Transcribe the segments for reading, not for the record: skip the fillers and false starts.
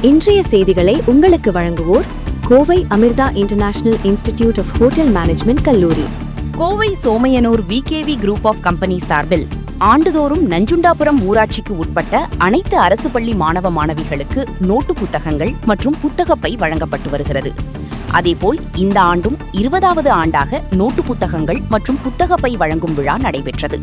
இன்றைய செய்திகளை உங்களுக்கு வழங்குவோர் Kovai Amrita international institute of hotel management கல்லூரி. Kovai Somaiyanur VKV group of company சார்பில் ஆண்டுதோறும் நஞ்சுண்டாபுரம் ஊராட்சிக்கு உட்பட்ட அனைத்து அரசு பள்ளி மாணவ மாணவிகளுக்கு நோட்டு புத்தகங்கள் மற்றும் புத்தகப்பை வழங்கப்பட்டு வருகிறது. அதேபோல் இந்த ஆண்டும் 20வது ஆண்டாக நோட்டு புத்தகங்கள் மற்றும் புத்தகப்பை வழங்கும் விழா நடைபெற்றது.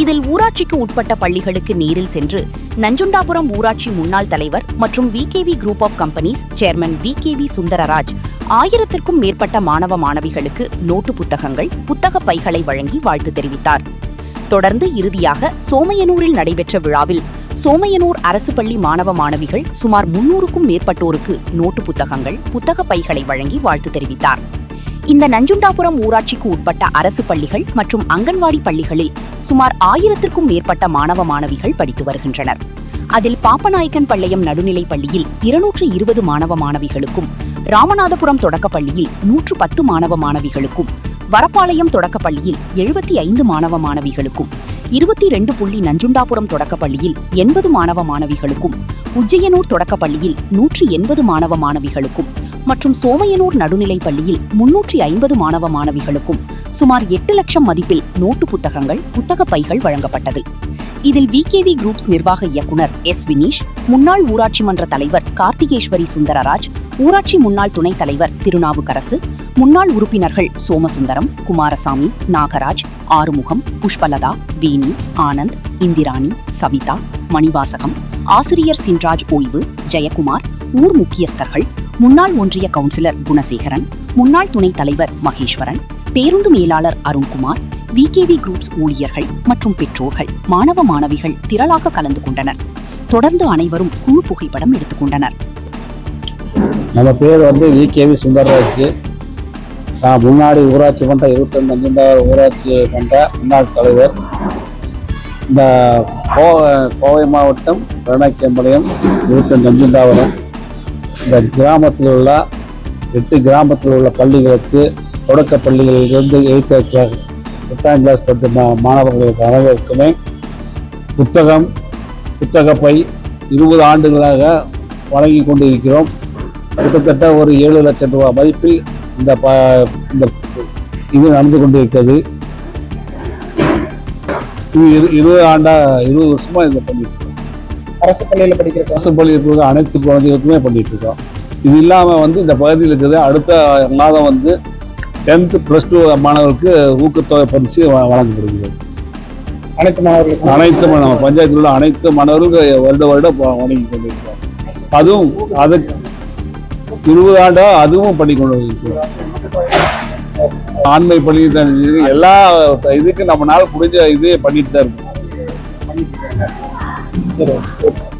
இதில் ஊராட்சிக்கு உட்பட்ட பள்ளிகளுக்கு நேரில் சென்று நஞ்சுண்டாபுரம் ஊராட்சி முன்னாள் தலைவர் மற்றும் VKV group of companies chairman VKV Sundararaj 1000க்கும் மேற்பட்ட மாணவ மாணவிகளுக்கு நோட்டு புத்தகங்கள் புத்தக பைகளை வழங்கி வாழ்த்து தெரிவித்தார். தொடர்ந்து இறுதியாக சோமையனூரில் நடைபெற்ற விழாவில் சோமையனூர் அரசு பள்ளி மாணவ மாணவிகள் சுமார் 300க்கும் மேற்பட்டோருக்கு நோட்டு புத்தகங்கள் புத்தக பைகளை வழங்கி வாழ்த்து தெரிவித்தார். இந்த நஞ்சுண்டாபுரம் ஊராட்சிக்கு உட்பட்ட அரசு பள்ளிகள் மற்றும் அங்கன்வாடி பள்ளிகளில் சுமார் 1000க்கும் மேற்பட்ட மாணவ மாணவிகள் படித்து வருகின்றனர். அதில் பாப்பநாயக்கன் பாளையம் நடுநிலைப் பள்ளியில் 220 மாணவ மாணவிகளுக்கும், ராமநாதபுரம் தொடக்கப்பள்ளியில் 110 மாணவ மாணவிகளுக்கும், வரப்பாளையம் தொடக்கப்பள்ளியில் 75 மாணவ மாணவிகளுக்கும், 22 நஞ்சுண்டாபுரம் தொடக்கப்பள்ளியில் 80 மாணவ மாணவிகளுக்கும், உஜ்ஜையனூர் தொடக்கப்பள்ளியில் 180 மாணவ மாணவிகளுக்கும் மற்றும் சோமையனூர் நடுநிலைப் பள்ளியில் 350 மாணவ மாணவிகளுக்கும் சுமார் 8 லட்சம் மதிப்பில் நோட்டு புத்தகங்கள் புத்தக பைகள் வழங்கப்பட்டது. இதில் விகேவி குரூப்ஸ் நிர்வாக இயக்குனர் எஸ் வினீஷ், முன்னாள் ஊராட்சி மன்ற தலைவர் கார்த்திகேஸ்வரி சுந்தரராஜ், ஊராட்சி முன்னாள் துணைத் தலைவர் திருநாவுக்கரசு, முன்னாள் உறுப்பினர்கள் சோமசுந்தரம், குமாரசாமி, நாகராஜ், ஆறுமுகம், புஷ்பலதா, வேணி, ஆனந்த், இந்திராணி, சவிதா, மணிவாசகம், ஆசிரியர் சின்ராஜ் ஓய்வு, ஜெயக்குமார், ஊர் முக்கியஸ்தர்கள், முன்னாள் ஒன்றிய கவுன்சிலர் குணசேகரன், முன்னாள் துணைத் தலைவர் மகேஸ்வரன், பேருந்து மேலாளர் அருண்குமார், விகேவி குரூப்ஸ் ஊழியர்கள் மற்றும் பெற்றோர்கள், மாணவ மாணவிகள் திரளாக கலந்து கொண்டனர். தொடர்ந்து அனைவரும் குழு புகைப்படம் எடுத்துக்கொண்டனர். நம்ம பேர் விகேவி சுந்தரராஜ். நான் முன்னாடி ஊராட்சி மன்ற 25 ஊராட்சி மன்ற முன்னாள் தலைவர். இந்த கோவை மாவட்டம் ரணக்கம்பாளையம் 25 நஞ்சுண்டாபுரம் இந்த கிராமத்தில் உள்ள 8 கிராமத்தில் உள்ள பள்ளிகளுக்கு, தொடக்க பள்ளிகளிலிருந்து 8ஆம் கிளாஸ் படித்த மாணவர்களுக்கு அனைவருக்குமே புத்தகப்பை 20 ஆண்டுகளாக வழங்கி கொண்டிருக்கிறோம். கிட்டத்தட்ட ஒரு 7 லட்சம் ரூபாய் மதிப்பில் இந்த இது நடந்து கொண்டிருக்கிறது. இது 20 வருஷமா இதை பண்ணிட்டு இருக்கோம். அரசு பள்ளியில் இருக்கிற அனைத்து குழந்தைகளுக்குமே பண்ணிட்டு இருக்கோம். இது இல்லாமல் இந்த பகுதியில் இருக்குது. அடுத்த மாதம் 10th +2 மாணவர்களுக்கு ஊக்கத்தொகை பரிசு வழங்கப்படுகிறது. அனைத்து பஞ்சாயத்தில் உள்ள அனைத்து மாணவர்களுக்கு வருடம் வழங்கி கொண்டிருக்கிறோம். அதுவும் அதுக்கு 20 ஆண்டா அதுவும் பண்ணி கொண்டு இருக்கிறோம். ஆண்மை பள்ளி எல்லா இதுக்கு நம்மளால முடிஞ்ச இதே பண்ணிட்டு தான் இருக்கோம்.